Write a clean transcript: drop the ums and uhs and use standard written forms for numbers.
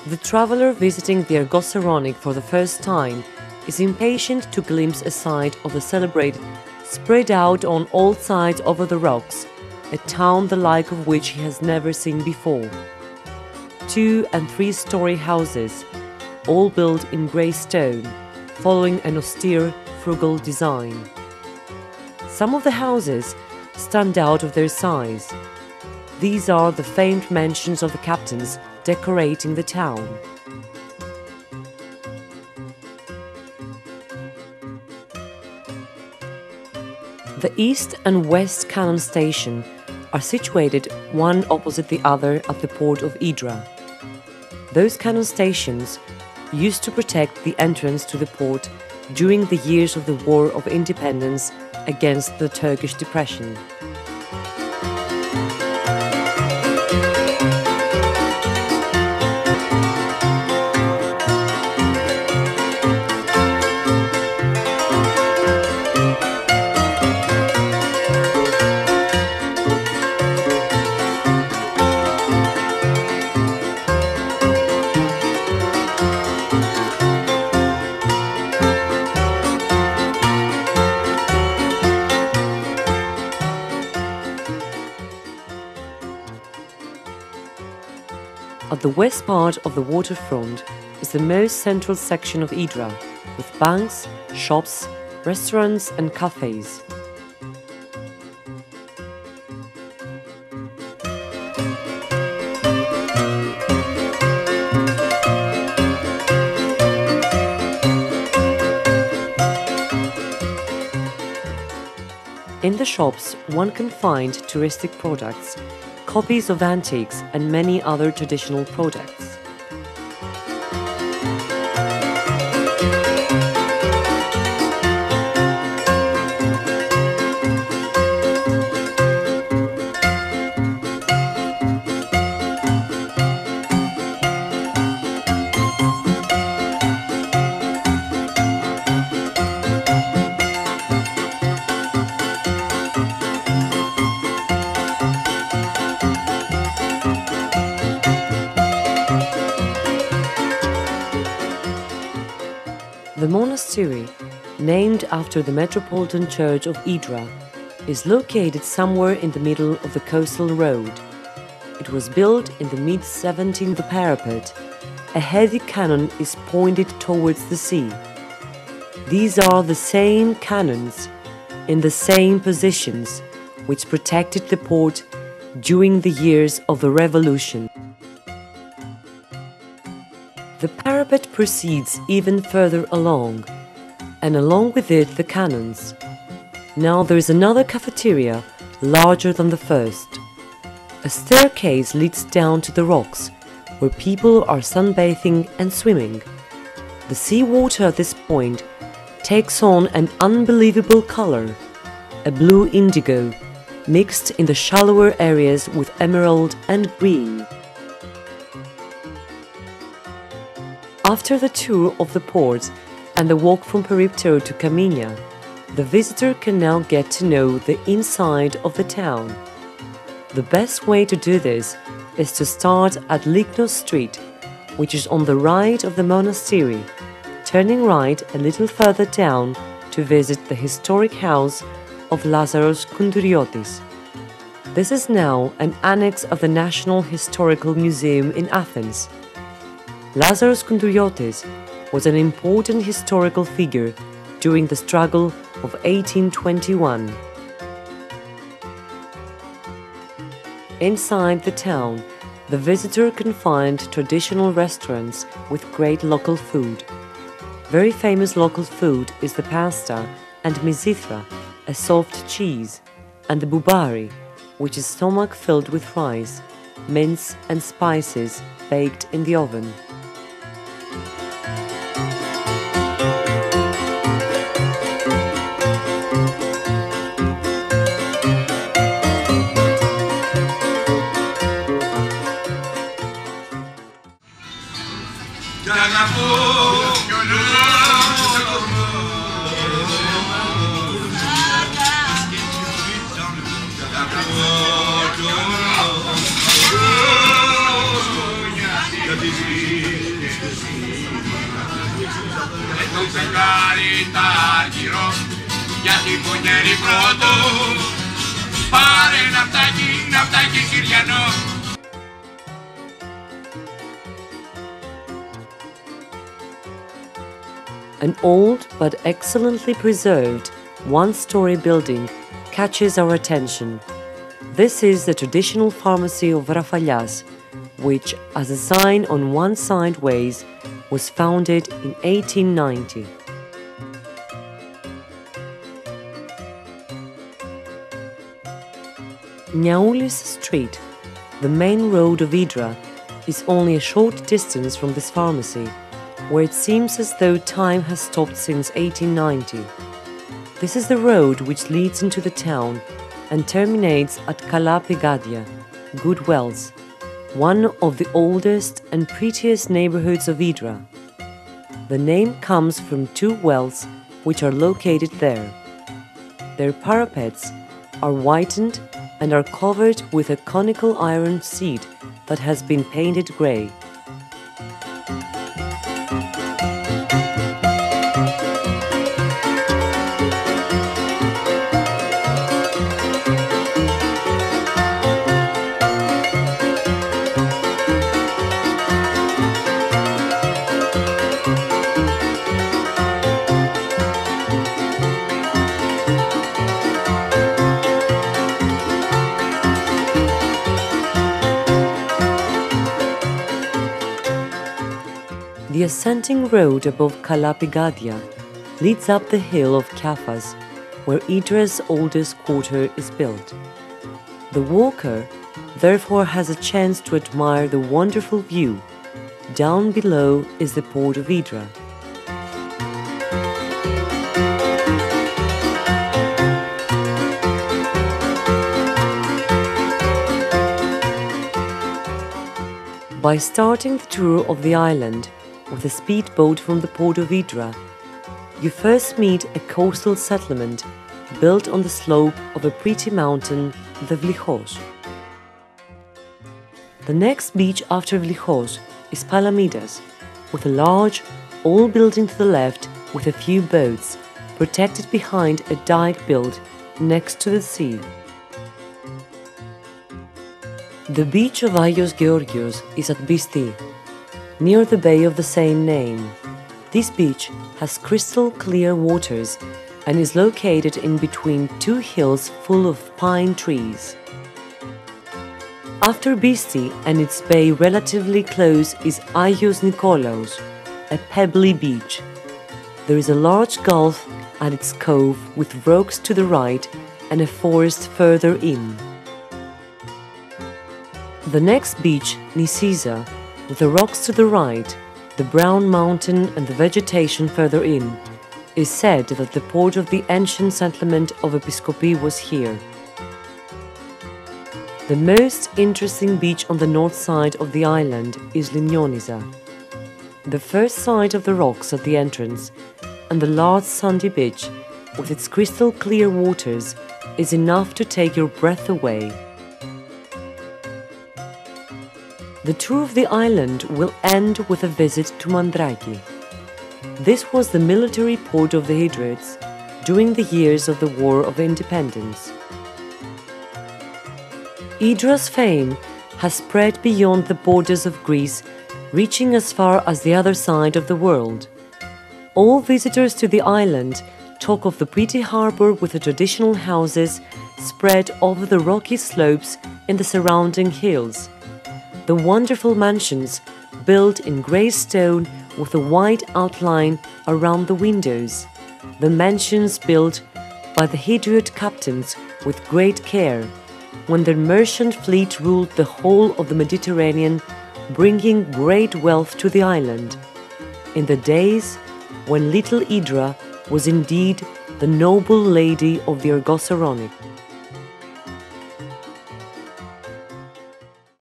The traveler visiting the Argosaronic for the first time is impatient to glimpse a side of the celebrated, spread out on all sides over the rocks, a town the like of which he has never seen before. 2- and 3-story houses, all built in grey stone, following an austere, frugal design. Some of the houses stand out of their size. These are the famed mansions of the captains decorating the town. The east and west cannon station are situated one opposite the other at the port of Hydra. Those cannon stations used to protect the entrance to the port during the years of the War of Independence against the Turkish depression. At the west part of the waterfront is the most central section of Hydra, with banks, shops, restaurants and cafes. In the shops, one can find touristic products, copies of antiques and many other traditional products. The monastery, named after the Metropolitan Church of Hydra, is located somewhere in the middle of the coastal road. It was built in the mid-17th. The parapet, a heavy cannon is pointed towards the sea. These are the same cannons, in the same positions, which protected the port during the years of the Revolution. The parapet proceeds even further along, and along with it the cannons. Now there is another cafeteria, larger than the first. A staircase leads down to the rocks, where people are sunbathing and swimming. The sea water at this point takes on an unbelievable color, a blue indigo, mixed in the shallower areas with emerald and green. After the tour of the port and the walk from Periptero to Kaminia, the visitor can now get to know the inside of the town. The best way to do this is to start at Lignos Street, which is on the right of the monastery, turning right a little further down to visit the historic house of Lazaros Kountouriotis. This is now an annex of the National Historical Museum in Athens. Lazaros Kountouriotis was an important historical figure during the struggle of 1821. Inside the town, the visitor can find traditional restaurants with great local food. Very famous local food is the pasta and mizithra, a soft cheese, and the boubari, which is stomach filled with rice, mince and spices baked in the oven. That is Τιμονιέρι πρώτο, πάρε ναυτάκι Συριανό. An old but excellently preserved one-story building catches our attention. This is the traditional pharmacy of Rafalhas, which, as a sign on one side ways, was founded in 1890. Niaulis Street, the main road of Hydra, is only a short distance from this pharmacy, where it seems as though time has stopped since 1890. This is the road which leads into the town and terminates at Kala Pigadia, Good Wells, one of the oldest and prettiest neighborhoods of Hydra. The name comes from two wells which are located there. Their parapets are whitened and are covered with a conical iron seat that has been painted grey. The ascending road above Kalapigadia leads up the hill of Kafas, where Hydra's oldest quarter is built. The walker therefore has a chance to admire the wonderful view. Down below is the port of Hydra. By starting the tour of the island with a speedboat from the port of Hydra, you first meet a coastal settlement built on the slope of a pretty mountain, the Vlichos. The next beach after Vlichos is Palamidas, with a large, old building to the left with a few boats, protected behind a dike built next to the sea. The beach of Agios Georgios is at Bisti, near the bay of the same name. This beach has crystal clear waters and is located in between two hills full of pine trees. After Bisti and its bay relatively close is Agios Nikolaos, a pebbly beach. There is a large gulf at its cove with rocks to the right and a forest further in. The next beach, Nisiza, with the rocks to the right, the brown mountain and the vegetation further in, is said that the port of the ancient settlement of Episkopi was here. The most interesting beach on the north side of the island is Linioniza. The first sight of the rocks at the entrance and the large sandy beach, with its crystal clear waters, is enough to take your breath away. The tour of the island will end with a visit to Mandraki. This was the military port of the Hydrids during the years of the War of Independence. Hydra's fame has spread beyond the borders of Greece, reaching as far as the other side of the world. All visitors to the island talk of the pretty harbor with the traditional houses spread over the rocky slopes in the surrounding hills, the wonderful mansions built in grey stone with a white outline around the windows, the mansions built by the Hydriot captains with great care, when their merchant fleet ruled the whole of the Mediterranean, bringing great wealth to the island, in the days when little Hydra was indeed the noble lady of the Argosaronic.